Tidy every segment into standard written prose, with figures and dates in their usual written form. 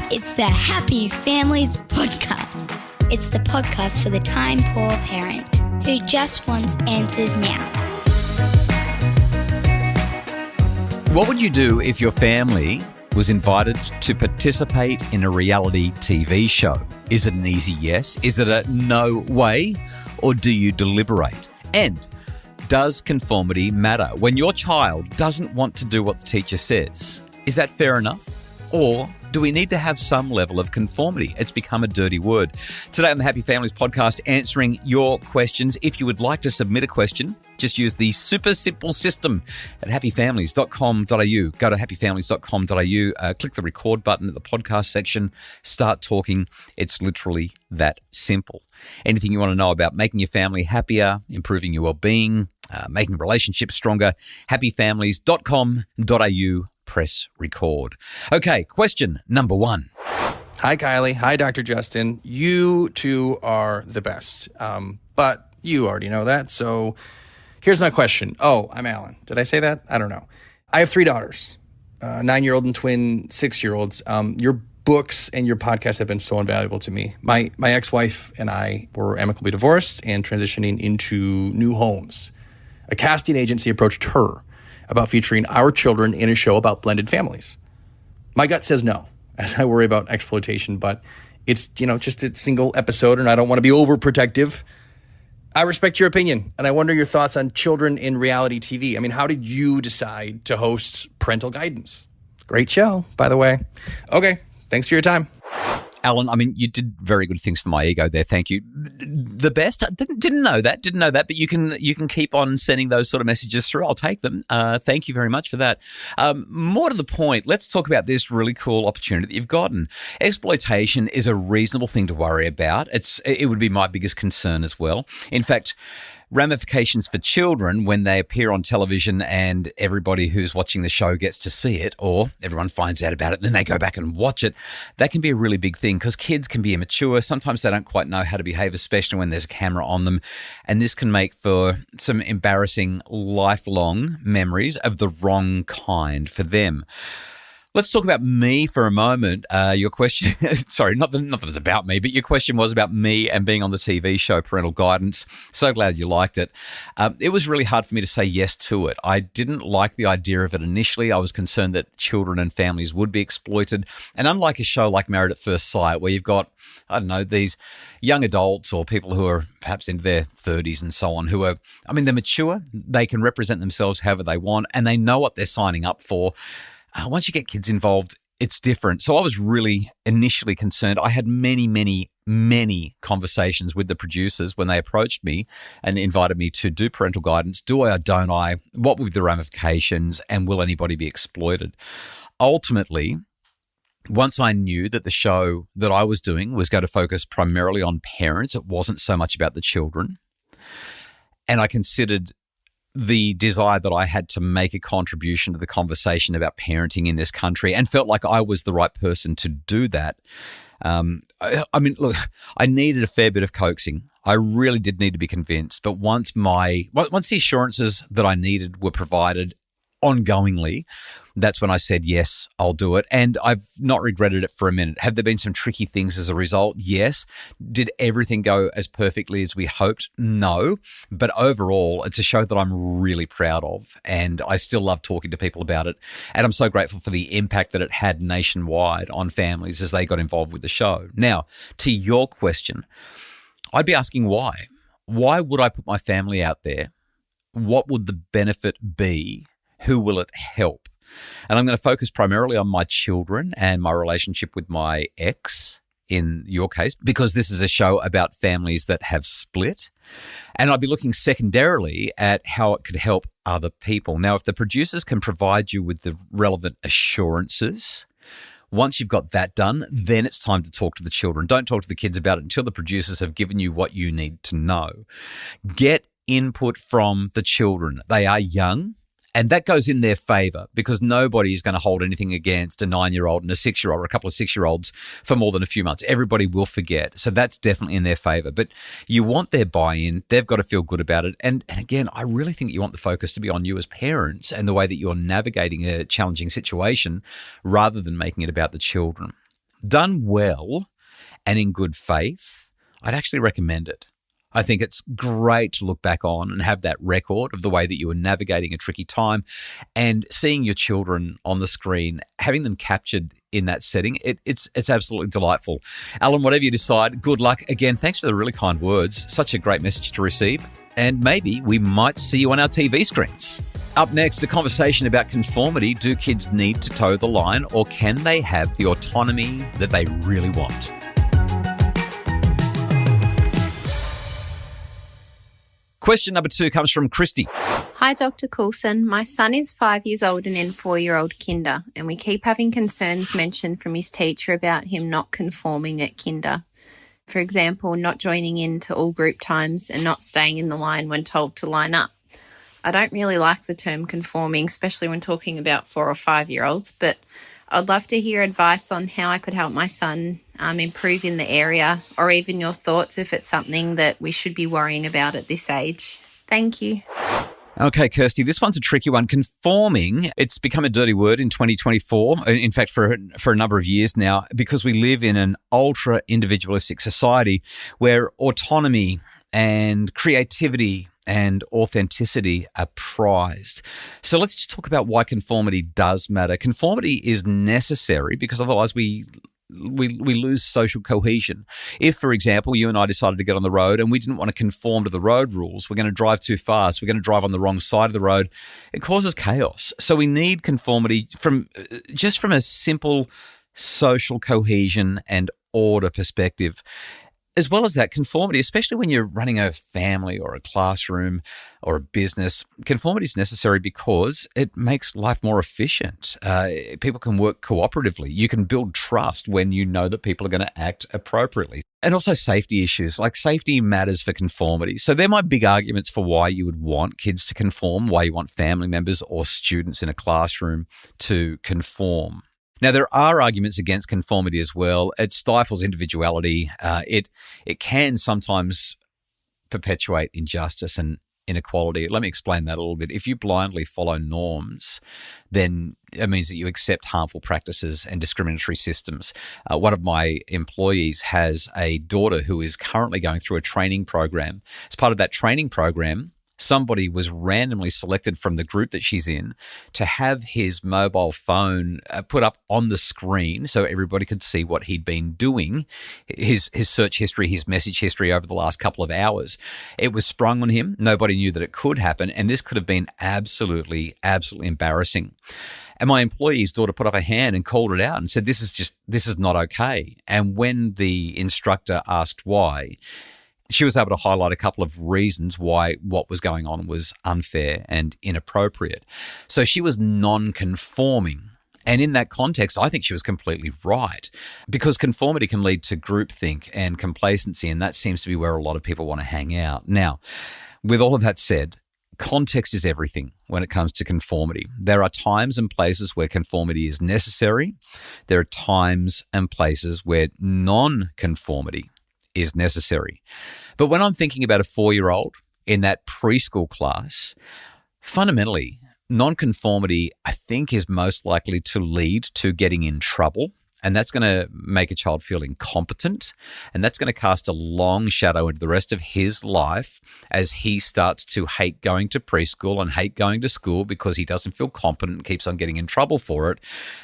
It's the Happy Families Podcast. It's the podcast for the time-poor parent who just wants answers now. What would you do if your family was invited to participate in a reality TV show? Is it an easy yes? Is it a no way? Or do you deliberate? And does conformity matter? When your child doesn't want to do what the teacher says, is that fair enough? Or do we need to have some level of conformity? It's become a dirty word. Today on the Happy Families Podcast, answering your questions. If you would like to submit a question, just use the super simple system at happyfamilies.com.au. Go to happyfamilies.com.au, click the record button at the podcast section, start talking. It's literally that simple. Anything you want to know about making your family happier, improving your well-being, making relationships stronger, happyfamilies.com.au. Press record. Okay, question number 1. Hi, Kylie. Hi, Dr. Justin. You two are the best, but you already know that. So here's my question. Oh, I'm Alan. Did I say that? I don't know. I have 3 daughters, 9-year-old and twin 6-year-olds. Your books and your podcast have been so invaluable to me. My ex-wife and I were amicably divorced and transitioning into new homes. A casting agency approached her about featuring our children in a show about blended families. My gut says no, as I worry about exploitation, but it's, just a single episode and I don't want to be overprotective. I respect your opinion, and I wonder your thoughts on children in reality TV. I mean, how did you decide to host Parental Guidance? Great show, by the way. Okay, thanks for your time. Alan, I mean, you did very good things for my ego there. Thank you. The best. Didn't know that. But you can keep on sending those sort of messages through. I'll take them. Thank you very much for that. More to the point, let's talk about this really cool opportunity that you've gotten. Exploitation is a reasonable thing to worry about. It would be my biggest concern as well. In fact, ramifications for children when they appear on television and everybody who's watching the show gets to see it, or everyone finds out about it, then they go back and watch it. That can be a really big thing because kids can be immature. Sometimes they don't quite know how to behave, especially when there's a camera on them. And this can make for some embarrassing lifelong memories of the wrong kind for them. Let's talk about me for a moment. Your question, sorry, not that it's about me, but your question was about me and being on the TV show Parental Guidance. So glad you liked it. It was really hard for me to say yes to it. I didn't like the idea of it initially. I was concerned that children and families would be exploited. And unlike a show like Married at First Sight, where you've got, these young adults or people who are perhaps into their 30s and so on, they're mature, they can represent themselves however they want, and they know what they're signing up for. Once you get kids involved, it's different. So I was really initially concerned. I had many, many, many conversations with the producers when they approached me and invited me to do Parental Guidance. Do I or don't I? What will be the ramifications? And will anybody be exploited? Ultimately, once I knew that the show that I was doing was going to focus primarily on parents, it wasn't so much about the children. And I considered the desire that I had to make a contribution to the conversation about parenting in this country and felt like I was the right person to do that. Look, I needed a fair bit of coaxing. I really did need to be convinced. But once the assurances that I needed were provided ongoingly, that's when I said, yes, I'll do it. And I've not regretted it for a minute. Have there been some tricky things as a result? Yes. Did everything go as perfectly as we hoped? No. But overall, it's a show that I'm really proud of. And I still love talking to people about it. And I'm so grateful for the impact that it had nationwide on families as they got involved with the show. Now, to your question, I'd be asking why. Why would I put my family out there? What would the benefit be? Who will it help? And I'm going to focus primarily on my children and my relationship with my ex in your case, because this is a show about families that have split. And I'll be looking secondarily at how it could help other people. Now, if the producers can provide you with the relevant assurances, once you've got that done, then it's time to talk to the children. Don't talk to the kids about it until the producers have given you what you need to know. Get input from the children. They are young. And that goes in their favor because nobody is going to hold anything against a 9-year-old and a 6-year-old or a couple of 6-year-olds for more than a few months. Everybody will forget. So that's definitely in their favor. But you want their buy-in. They've got to feel good about it. And again, I really think you want the focus to be on you as parents and the way that you're navigating a challenging situation rather than making it about the children. done well and in good faith, I'd actually recommend it. I think it's great to look back on and have that record of the way that you were navigating a tricky time, and seeing your children on the screen, having them captured in that setting. It's absolutely delightful. Alan, whatever you decide, good luck. Again, thanks for the really kind words. Such a great message to receive. And maybe we might see you on our TV screens. Up next, a conversation about conformity. Do kids need to toe the line, or can they have the autonomy that they really want? Question number 2 comes from Kirsty. Hi, Dr. Coulson. My son is 5 years old and in 4-year-old kinder, and we keep having concerns mentioned from his teacher about him not conforming at kinder. For example, not joining in to all group times and not staying in the line when told to line up. I don't really like the term conforming, especially when talking about 4 or 5-year-olds, but I'd love to hear advice on how I could help my son improve in the area, or even your thoughts if it's something that we should be worrying about at this age. Thank you. Okay, Kirsty, this one's a tricky one. Conforming, it's become a dirty word in 2024, in fact, for a number of years now, because we live in an ultra-individualistic society where autonomy and creativity and authenticity are prized. So let's just talk about why conformity does matter. Conformity is necessary because otherwise we lose social cohesion. If, for example, you and I decided to get on the road and we didn't want to conform to the road rules, we're going to drive too fast, we're going to drive on the wrong side of the road, it causes chaos. So we need conformity from a simple social cohesion and order perspective. As well as that, conformity, especially when you're running a family or a classroom or a business, conformity is necessary because it makes life more efficient. People can work cooperatively. You can build trust when you know that people are going to act appropriately. And also safety issues, like safety matters for conformity. So they're my big arguments for why you would want kids to conform, why you want family members or students in a classroom to conform. Now, there are arguments against conformity as well. It stifles individuality. It can sometimes perpetuate injustice and inequality. Let me explain that a little bit. If you blindly follow norms, then it means that you accept harmful practices and discriminatory systems. One of my employees has a daughter who is currently going through a training program. As part of that training program, somebody was randomly selected from the group that she's in to have his mobile phone put up on the screen so everybody could see what he'd been doing, his search history, his message history over the last couple of hours. It was sprung on him. Nobody knew that it could happen, and this could have been absolutely embarrassing. And my employee's daughter put up a hand and called it out and said, this is not okay. And when the instructor asked why, she was able to highlight a couple of reasons why what was going on was unfair and inappropriate. So she was non-conforming. And in that context, I think she was completely right, because conformity can lead to groupthink and complacency, and that seems to be where a lot of people want to hang out. Now, with all of that said, context is everything when it comes to conformity. There are times and places where conformity is necessary. There are times and places where non-conformity is necessary. But when I'm thinking about a 4-year-old in that preschool class, fundamentally, nonconformity, I think, is most likely to lead to getting in trouble. And that's going to make a child feel incompetent. And that's going to cast a long shadow into the rest of his life as he starts to hate going to preschool and hate going to school because he doesn't feel competent and keeps on getting in trouble for it,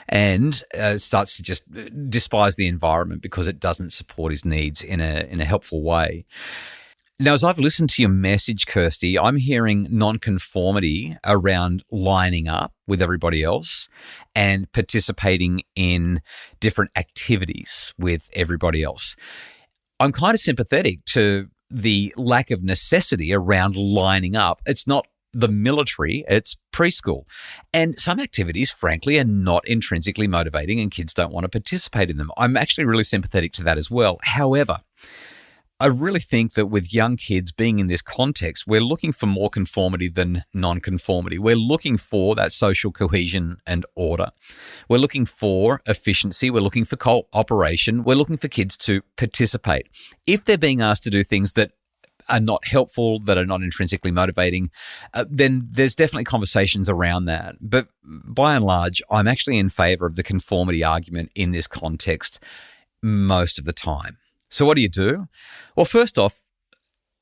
and starts to just despise the environment because it doesn't support his needs in a helpful way. Now, as I've listened to your message, Kirsty, I'm hearing nonconformity around lining up with everybody else and participating in different activities with everybody else. I'm kind of sympathetic to the lack of necessity around lining up. It's not the military, it's preschool. And some activities, frankly, are not intrinsically motivating and kids don't want to participate in them. I'm actually really sympathetic to that as well. However, I really think that with young kids being in this context, we're looking for more conformity than non-conformity. We're looking for that social cohesion and order. We're looking for efficiency. We're looking for cooperation. We're looking for kids to participate. If they're being asked to do things that are not helpful, that are not intrinsically motivating, then there's definitely conversations around that. But by and large, I'm actually in favor of the conformity argument in this context. most of the time. So what do? Well, first off,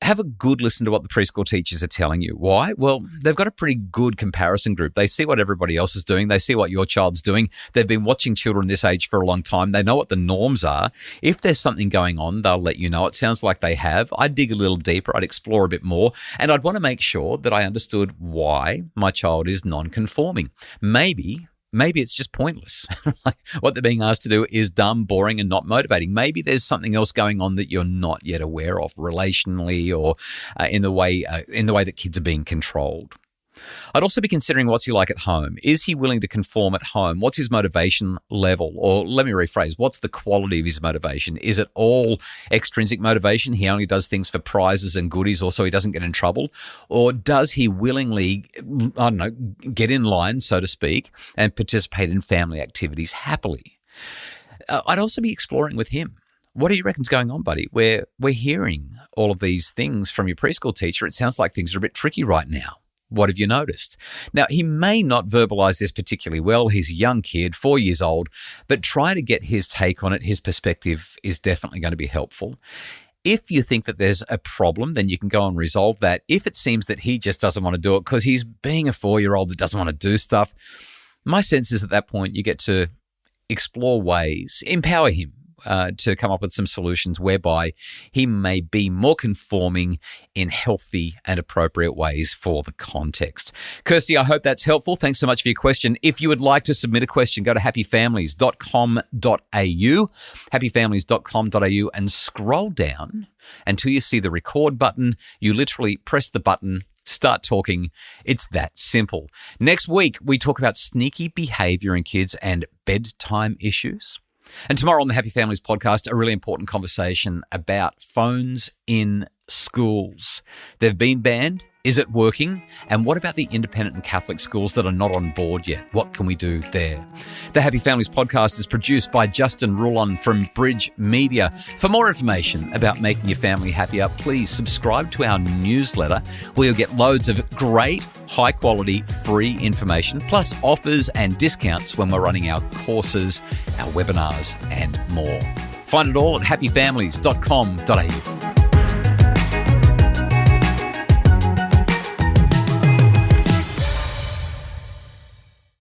have a good listen to what the preschool teachers are telling you. Why? Well, they've got a pretty good comparison group. They see what everybody else is doing. They see what your child's doing. They've been watching children this age for a long time. They know what the norms are. If there's something going on, they'll let you know. It sounds like they have. I'd dig a little deeper. I'd explore a bit more. And I'd want to make sure that I understood why my child is non-conforming. Maybe it's just pointless. Like what they're being asked to do is dumb, boring, and not motivating. Maybe there's something else going on that you're not yet aware of relationally or in the way that kids are being controlled. I'd also be considering what's he like at home. Is he willing to conform at home? What's his motivation level? Or let me rephrase, what's the quality of his motivation? Is it all extrinsic motivation? He only does things for prizes and goodies or so he doesn't get in trouble? Or does he willingly, get in line, so to speak, and participate in family activities happily? I'd also be exploring with him. What do you reckon's going on, buddy? We're hearing all of these things from your preschool teacher. It sounds like things are a bit tricky right now. What have you noticed? Now, he may not verbalize this particularly well. He's a young kid, 4 years old, but try to get his take on it. His perspective is definitely going to be helpful. If you think that there's a problem, then you can go and resolve that. If it seems that he just doesn't want to do it because he's being a 4-year-old that doesn't want to do stuff, my sense is at that point you get to explore ways, empower him to come up with some solutions whereby he may be more conforming in healthy and appropriate ways for the context. Kirsty, I hope that's helpful. Thanks so much for your question. If you would like to submit a question, go to happyfamilies.com.au, happyfamilies.com.au, and scroll down until you see the record button. You literally press the button, start talking. It's that simple. Next week, we talk about sneaky behavior in kids and bedtime issues. And tomorrow on the Happy Families podcast, a really important conversation about phones in schools. They've been banned. Is it working? And what about the independent and Catholic schools that are not on board yet? What can we do there? The Happy Families podcast is produced by Justin Rulon from Bridge Media. For more information about making your family happier, please subscribe to our newsletter where you'll get loads of great, high-quality, free information, plus offers and discounts when we're running our courses, our webinars, and more. Find it all at happyfamilies.com.au.